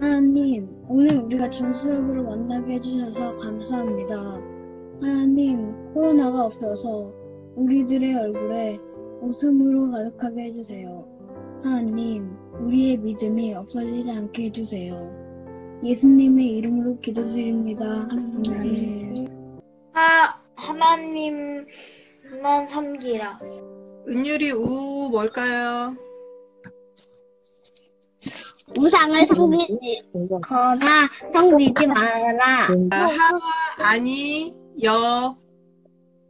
하나님, 오늘 우리가 중수업으로 만나게 해주셔서 감사합니다. 하나님, 코로나가 없어서 우리들의 얼굴에 웃음으로 가득하게 해주세요. 하나님, 우리의 믿음이 없어지지 않게 해주세요. 예수님의 이름으로 기도드립니다. 아멘. 하나님만 섬기라. 은율이 뭘까요? 우상을 섬기거나 섬기지 말아라. 하와, 아니,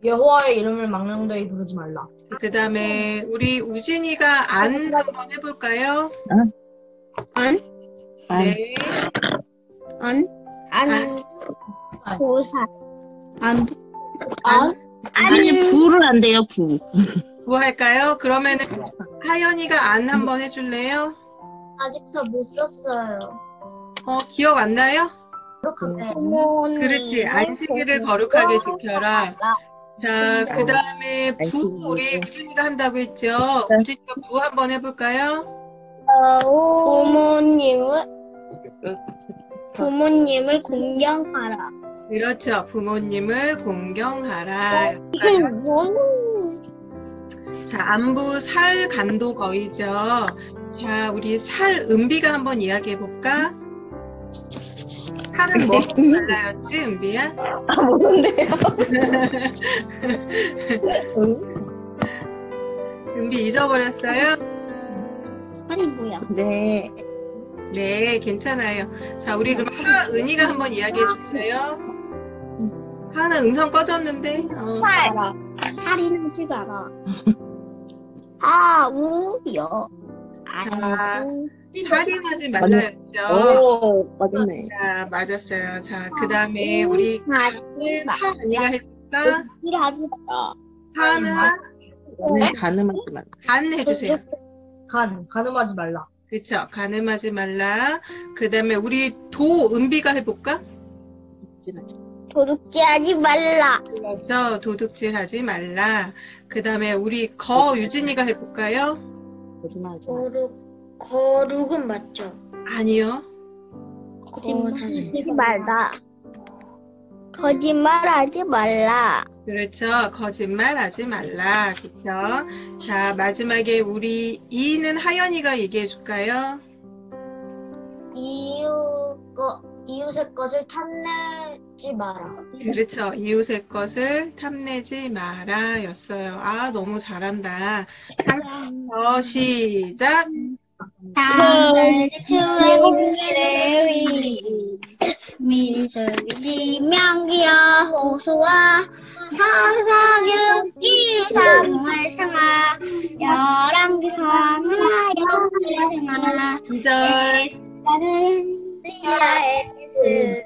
여호와의 이름을 망령되이 부르지 말라. 그 다음에 우리 우진이가 안 한번 해볼까요? 안? 네. 보살. 아니, 부를 안 돼요, 부. 뭐 할까요? 그러면은 하연이가 안 한번 해줄래요? 아직 다 못 썼어요. 기억 안 나요? 그렇게. 그렇지. 안식일을 거룩하게 지켜라. 자, 그 다음에 우리 우진이가 한다고 했죠? 우진이가 부 한번 해볼까요? 부모님을 공경하라. 그렇죠. 부모님을 공경하라. 자, 안부 살 간도 거이죠. 자, 우리 살 은비가 한번 이야기해볼까? 살은 뭐가 달라였지, 은비야? 모른대요. 은비 잊어버렸어요? 아니, 뭐야. 네. 네, 괜찮아요. 자, 우리 그럼 은이가 한번 이야기해줄까요? 하나 음성 꺼졌는데? 살인하지 마라. 우요. 자, 살인하지 말라였죠. 오, 맞네. 자, 맞았어요. 자, 그 다음에 우리 하은이가 해볼까? 일하지 마라. 하나, 가늠하지 말라. 간 해주세요. 가늠하지 말라. 그쵸? 가늠하지 말라. 그 다음에 우리 은비가 해볼까? 도둑질하지 말라. 그렇죠. 도둑질하지 말라. 그 다음에 우리 유진이가 해볼까요? 거짓말하지 말라. 거룩은 맞죠? 아니요. 거짓말하지 말라. 거짓말하지 말라. 그렇죠. 거짓말하지 말라. 그쵸? 자, 마지막에 우리 이는 하연이가 얘기해줄까요? 이웃의 것을 탐내지 마라. 그렇죠. 이웃의 것을 탐내지 마라 였어요. 아, 너무 잘한다. 시작. 출애굽기를 민수기 명기야 호수아 사사기록기 사무엘 생아 열왕기 사무나 영기 생아 2절. 나는 리아의 이제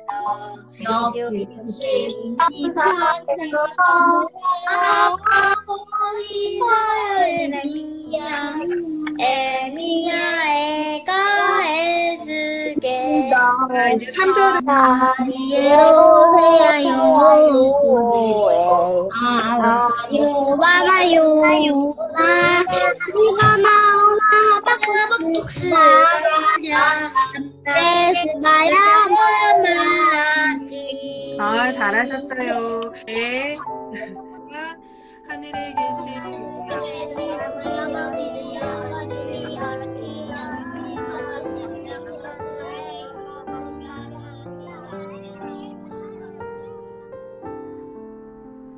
3절은 잘하셨어요. 네. 하늘에 계신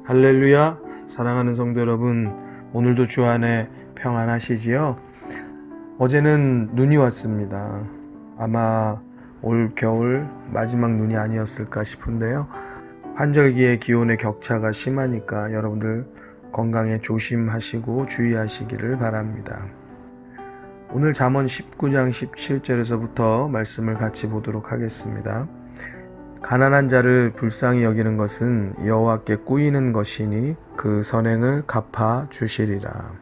할렐루야. 사랑하는 성도 여러분, 오늘도 주 안에 평안하시지요? 어제는 눈이 왔습니다. 아마 올 겨울 마지막 눈이 아니었을까 싶은데요. 환절기에 기온의 격차가 심하니까 여러분들 건강에 조심하시고 주의하시기를 바랍니다. 오늘 잠언 19장 17절에서부터 말씀을 같이 보도록 하겠습니다. 가난한 자를 불쌍히 여기는 것은 여호와께 꾸이는 것이니 그 선행을 갚아 주시리라.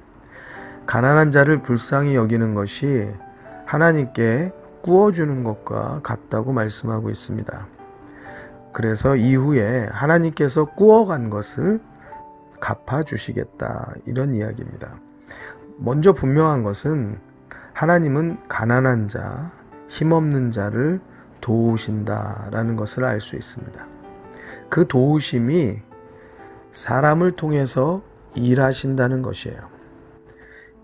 가난한 자를 불쌍히 여기는 것이 하나님께 꾸어주는 것과 같다고 말씀하고 있습니다. 그래서 이후에 하나님께서 꾸어간 것을 갚아주시겠다, 이런 이야기입니다. 먼저 분명한 것은 하나님은 가난한 자, 힘없는 자를 도우신다라는 것을 알 수 있습니다. 그 도우심이 사람을 통해서 일하신다는 것이에요.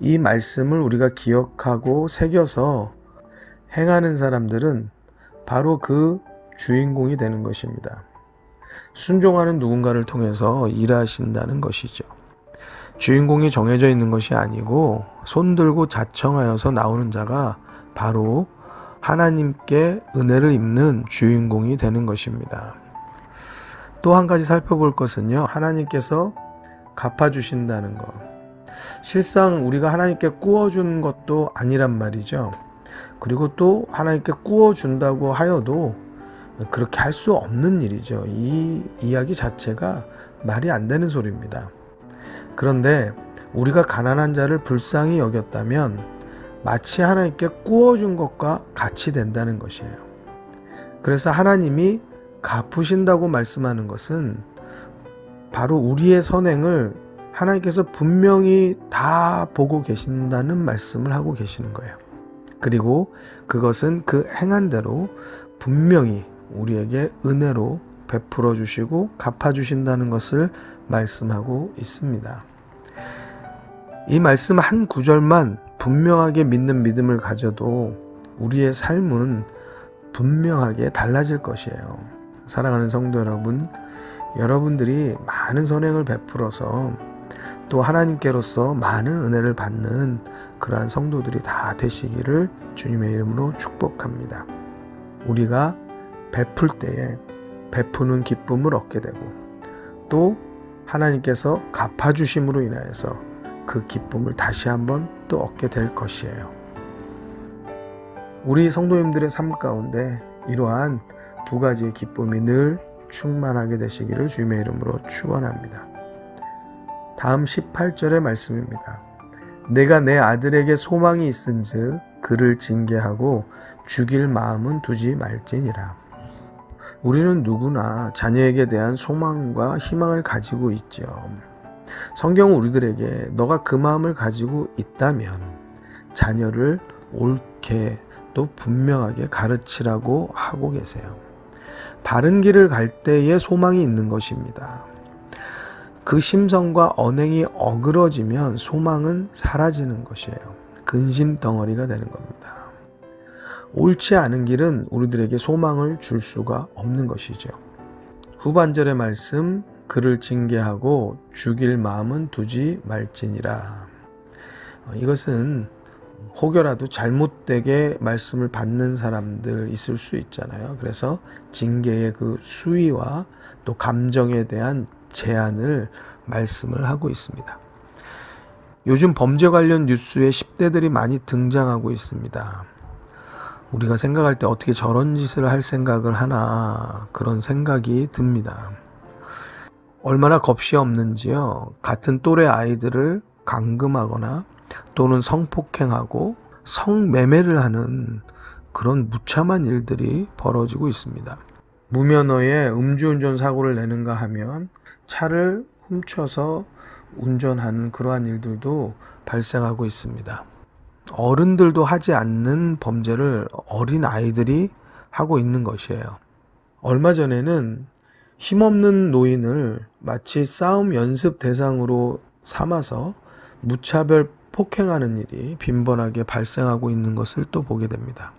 이 말씀을 우리가 기억하고 새겨서 행하는 사람들은 바로 그 주인공이 되는 것입니다. 순종하는 누군가를 통해서 일하신다는 것이죠. 주인공이 정해져 있는 것이 아니고 손들고 자청하여서 나오는 자가 바로 하나님께 은혜를 입는 주인공이 되는 것입니다. 또 한 가지 살펴볼 것은요, 하나님께서 갚아주신다는 것. 실상 우리가 하나님께 꾸어준 것도 아니란 말이죠. 그리고 또 하나님께 꾸어준다고 하여도 그렇게 할 수 없는 일이죠. 이 이야기 자체가 말이 안 되는 소리입니다. 그런데 우리가 가난한 자를 불쌍히 여겼다면 마치 하나님께 꾸어준 것과 같이 된다는 것이에요. 그래서 하나님이 갚으신다고 말씀하는 것은 바로 우리의 선행을 하나님께서 분명히 다 보고 계신다는 말씀을 하고 계시는 거예요. 그리고 그것은 그 행한 대로 분명히 우리에게 은혜로 베풀어 주시고 갚아 주신다는 것을 말씀하고 있습니다. 이 말씀 한 구절만 분명하게 믿는 믿음을 가져도 우리의 삶은 분명하게 달라질 것이에요. 사랑하는 성도 여러분, 여러분들이 많은 선행을 베풀어서 또 하나님께로서 많은 은혜를 받는 그러한 성도들이 다 되시기를 주님의 이름으로 축복합니다. 우리가 베풀 때에 베푸는 기쁨을 얻게 되고 또 하나님께서 갚아주심으로 인하여서 그 기쁨을 다시 한번 또 얻게 될 것이에요. 우리 성도님들의 삶 가운데 이러한 두 가지의 기쁨이 늘 충만하게 되시기를 주님의 이름으로 축원합니다. 다음 18절의 말씀입니다. 내가 내 아들에게 소망이 있은즉 그를 징계하고 죽일 마음은 두지 말지니라. 우리는 누구나 자녀에게 대한 소망과 희망을 가지고 있죠. 성경은 우리들에게 너가 그 마음을 가지고 있다면 자녀를 옳게 또 분명하게 가르치라고 하고 계세요. 바른 길을 갈 때에 소망이 있는 것입니다. 그 심성과 언행이 어그러지면 소망은 사라지는 것이에요. 근심 덩어리가 되는 겁니다. 옳지 않은 길은 우리들에게 소망을 줄 수가 없는 것이죠. 후반절의 말씀, 그를 징계하고 죽일 마음은 두지 말지니라. 이것은 혹여라도 잘못되게 말씀을 받는 사람들 있을 수 있잖아요. 그래서 징계의 그 수위와 또 감정에 대한 제한을 말씀을 하고 있습니다. 요즘 범죄 관련 뉴스에 10대들이 많이 등장하고 있습니다. 우리가 생각할 때 어떻게 저런 짓을 할 생각을 하나 그런 생각이 듭니다. 얼마나 겁이 없는지요. 같은 또래 아이들을 감금하거나 또는 성폭행하고 성매매를 하는 그런 무참한 일들이 벌어지고 있습니다. 무면허에 음주운전 사고를 내는가 하면 차를 훔쳐서 운전하는 그러한 일들도 발생하고 있습니다. 어른들도 하지 않는 범죄를 어린 아이들이 하고 있는 것이에요. 얼마 전에는 힘없는 노인을 마치 싸움 연습 대상으로 삼아서 무차별 폭행하는 일이 빈번하게 발생하고 있는 것을 또 보게 됩니다.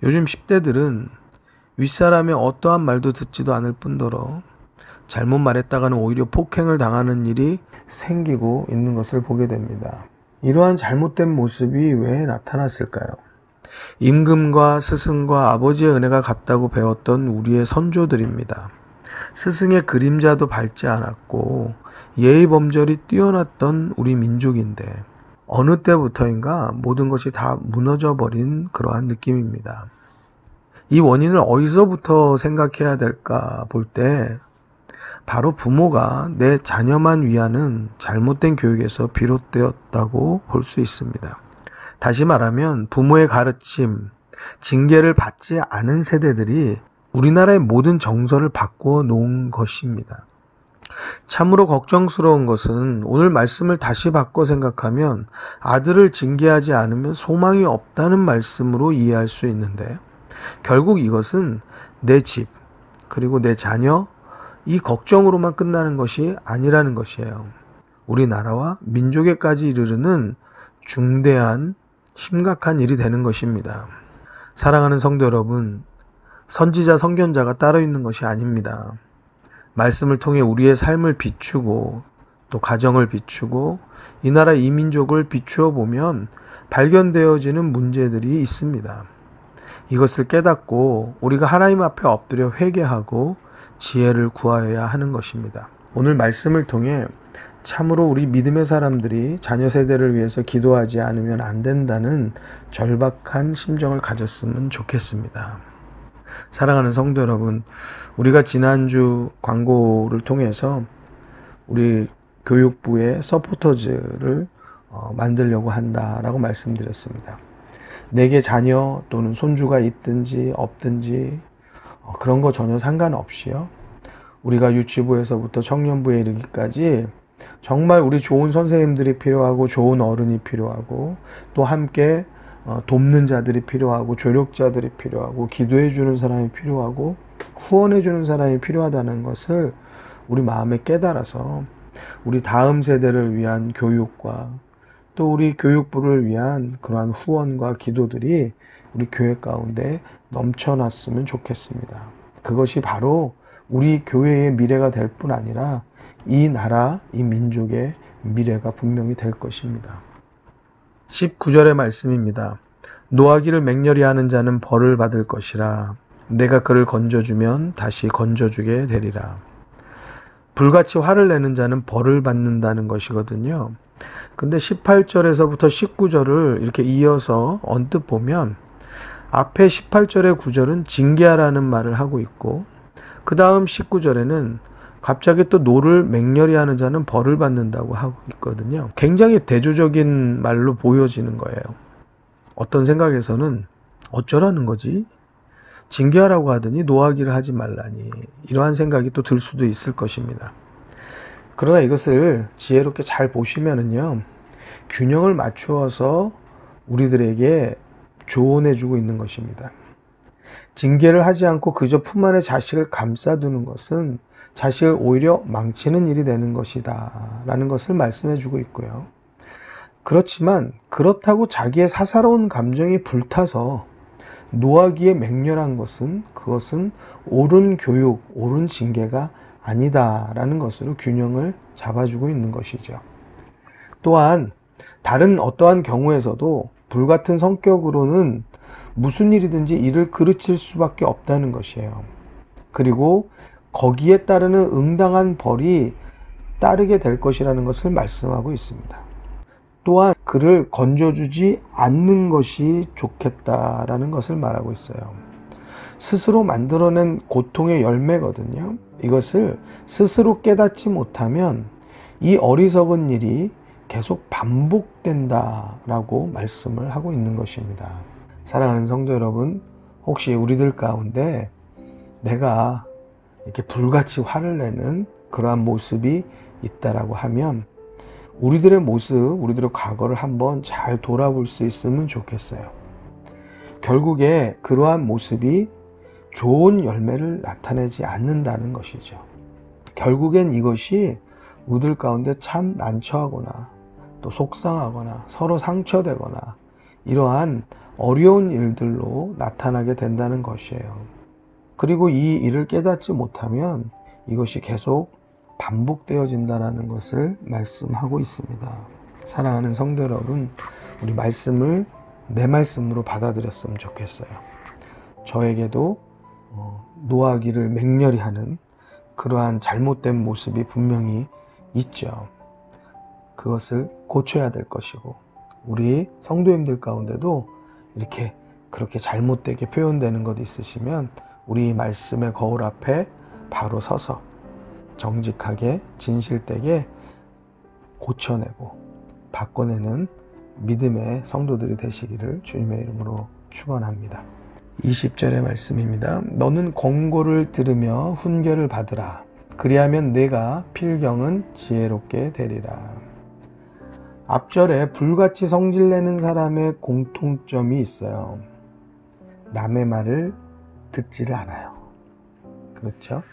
요즘 10대들은 윗사람의 어떠한 말도 듣지도 않을 뿐더러 잘못 말했다가는 오히려 폭행을 당하는 일이 생기고 있는 것을 보게 됩니다. 이러한 잘못된 모습이 왜 나타났을까요? 임금과 스승과 아버지의 은혜가 같다고 배웠던 우리의 선조들입니다. 스승의 그림자도 밟지 않았고 예의 범절이 뛰어났던 우리 민족인데 어느 때부터인가 모든 것이 다 무너져 버린 그러한 느낌입니다. 이 원인을 어디서부터 생각해야 될까 볼 때 바로 부모가 내 자녀만 위하는 잘못된 교육에서 비롯되었다고 볼 수 있습니다. 다시 말하면 부모의 가르침, 징계를 받지 않은 세대들이 우리나라의 모든 정서를 바꾸어 놓은 것입니다. 참으로 걱정스러운 것은 오늘 말씀을 다시 바꿔 생각하면 아들을 징계하지 않으면 소망이 없다는 말씀으로 이해할 수 있는데, 결국 이것은 내 집, 그리고 내 자녀, 이 걱정으로만 끝나는 것이 아니라는 것이에요. 우리나라와 민족에까지 이르르는 중대한 심각한 일이 되는 것입니다. 사랑하는 성도 여러분, 선지자 선견자가 따로 있는 것이 아닙니다. 말씀을 통해 우리의 삶을 비추고 또 가정을 비추고 이 나라 이 민족을 비추어 보면 발견되어지는 문제들이 있습니다. 이것을 깨닫고 우리가 하나님 앞에 엎드려 회개하고 지혜를 구하여야 하는 것입니다. 오늘 말씀을 통해 참으로 우리 믿음의 사람들이 자녀 세대를 위해서 기도하지 않으면 안 된다는 절박한 심정을 가졌으면 좋겠습니다. 사랑하는 성도 여러분, 우리가 지난주 광고를 통해서 우리 교육부의 서포터즈를 만들려고 한다라고 말씀드렸습니다. 내게 자녀 또는 손주가 있든지 없든지 그런 거 전혀 상관없이요. 우리가 유치부에서부터 청년부에 이르기까지 정말 우리 좋은 선생님들이 필요하고 좋은 어른이 필요하고 또 함께 돕는 자들이 필요하고 조력자들이 필요하고 기도해 주는 사람이 필요하고 후원해 주는 사람이 필요하다는 것을 우리 마음에 깨달아서 우리 다음 세대를 위한 교육과 또 우리 교육부를 위한 그러한 후원과 기도들이 우리 교회 가운데 넘쳐났으면 좋겠습니다. 그것이 바로 우리 교회의 미래가 될 뿐 아니라 이 나라, 이 민족의 미래가 분명히 될 것입니다. 19절의 말씀입니다. 노하기를 맹렬히 하는 자는 벌을 받을 것이라. 내가 그를 건져주면 다시 건져주게 되리라. 불같이 화를 내는 자는 벌을 받는다는 것이거든요. 근데 18절에서부터 19절을 이렇게 이어서 언뜻 보면 앞에 18절의 구절은 징계하라는 말을 하고 있고 그 다음 19절에는 갑자기 또 노를 맹렬히 하는 자는 벌을 받는다고 하고 있거든요. 굉장히 대조적인 말로 보여지는 거예요. 어떤 생각에서는 어쩌라는 거지? 징계하라고 하더니 노하기를 하지 말라니, 이러한 생각이 또 들 수도 있을 것입니다. 그러나 이것을 지혜롭게 잘 보시면은요, 균형을 맞추어서 우리들에게 조언해주고 있는 것입니다. 징계를 하지 않고 그저 품 안에 자식을 감싸두는 것은 자식을 오히려 망치는 일이 되는 것이다 라는 것을 말씀해주고 있고요. 그렇지만 그렇다고 자기의 사사로운 감정이 불타서 노하기에 맹렬한 것은 그것은 옳은 교육, 옳은 징계가 아니다라는 것으로 균형을 잡아주고 있는 것이죠. 또한 다른 어떠한 경우에서도 불같은 성격으로는 무슨 일이든지 이를 그르칠 수밖에 없다는 것이에요. 그리고 거기에 따르는 응당한 벌이 따르게 될 것이라는 것을 말씀하고 있습니다. 또한 그를 건져주지 않는 것이 좋겠다라는 것을 말하고 있어요. 스스로 만들어낸 고통의 열매거든요. 이것을 스스로 깨닫지 못하면 이 어리석은 일이 계속 반복된다라고 말씀을 하고 있는 것입니다. 사랑하는 성도 여러분, 혹시 우리들 가운데 내가 이렇게 불같이 화를 내는 그러한 모습이 있다라고 하면 우리들의 모습, 우리들의 과거를 한번 잘 돌아볼 수 있으면 좋겠어요. 결국에 그러한 모습이 좋은 열매를 나타내지 않는다는 것이죠. 결국엔 이것이 우리들 가운데 참 난처하거나 또 속상하거나 서로 상처되거나 이러한 어려운 일들로 나타나게 된다는 것이에요. 그리고 이 일을 깨닫지 못하면 이것이 계속 반복되어진다는 것을 말씀하고 있습니다. 사랑하는 성도 여러분, 우리 말씀을 내 말씀으로 받아들였으면 좋겠어요. 저에게도 노하기를 맹렬히 하는 그러한 잘못된 모습이 분명히 있죠. 그것을 고쳐야 될 것이고 우리 성도님들 가운데도 이렇게 그렇게 잘못되게 표현되는 것 있으시면 우리 말씀의 거울 앞에 바로 서서 정직하게 진실되게 고쳐내고 바꿔내는 믿음의 성도들이 되시기를 주님의 이름으로 축원합니다. 20절의 말씀입니다. 너는 권고를 들으며 훈계를 받으라. 그리하면 내가 필경은 지혜롭게 되리라. 앞절에 불같이 성질내는 사람의 공통점이 있어요. 남의 말을 듣지를 않아요. 그렇죠?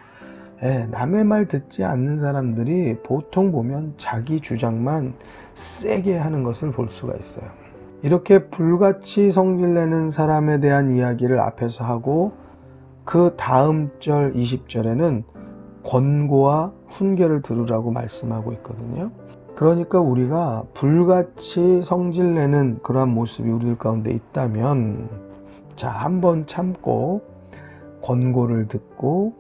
남의 말 듣지 않는 사람들이 보통 보면 자기 주장만 세게 하는 것을 볼 수가 있어요. 이렇게 불같이 성질내는 사람에 대한 이야기를 앞에서 하고 그 다음 절 20절에는 권고와 훈계를 들으라고 말씀하고 있거든요. 그러니까 우리가 불같이 성질내는 그러한 모습이 우리 가운데 있다면 자, 한번 참고 권고를 듣고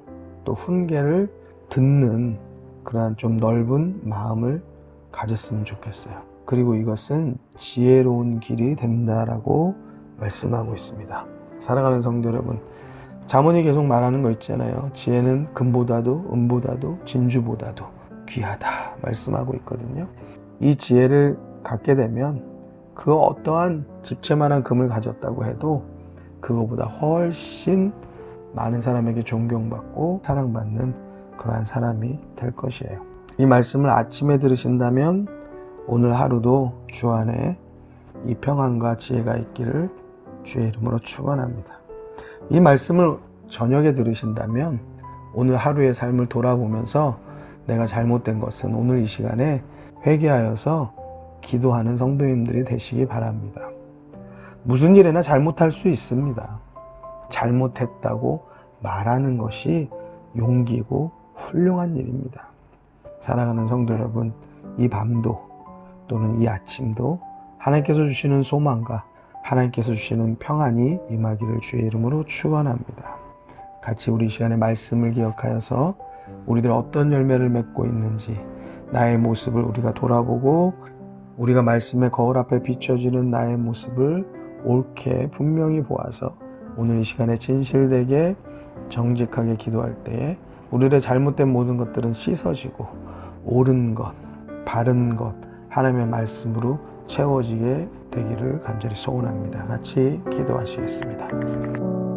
또 훈계를 듣는 그러한 좀 넓은 마음을 가졌으면 좋겠어요. 그리고 이것은 지혜로운 길이 된다라고 말씀하고 있습니다. 사랑하는 성도 여러분, 잠언이 계속 말하는 거 있잖아요. 지혜는 금보다도 은보다도 진주보다도 귀하다 말씀하고 있거든요. 이 지혜를 갖게 되면 그 어떠한 집채만한 금을 가졌다고 해도 그거보다 훨씬 많은 사람에게 존경받고 사랑받는 그러한 사람이 될 것이에요. 이 말씀을 아침에 들으신다면 오늘 하루도 주 안에 이 평안과 지혜가 있기를 주의 이름으로 축원합니다. 이 말씀을 저녁에 들으신다면 오늘 하루의 삶을 돌아보면서 내가 잘못된 것은 오늘 이 시간에 회개하여서 기도하는 성도님들이 되시기 바랍니다. 무슨 일이나 잘못할 수 있습니다. 잘못했다고 말하는 것이 용기고 훌륭한 일입니다. 사랑하는 성도 여러분, 이 밤도 또는 이 아침도 하나님께서 주시는 소망과 하나님께서 주시는 평안이 임하기를 주의 이름으로 축원합니다. 같이 우리 시간에 말씀을 기억하여서 우리들 어떤 열매를 맺고 있는지 나의 모습을 우리가 돌아보고 우리가 말씀의 거울 앞에 비춰지는 나의 모습을 옳게 분명히 보아서 오늘 이 시간에 진실되게 정직하게 기도할 때에 우리의 잘못된 모든 것들은 씻어지고 옳은 것, 바른 것 하나님의 말씀으로 채워지게 되기를 간절히 소원합니다. 같이 기도하시겠습니다.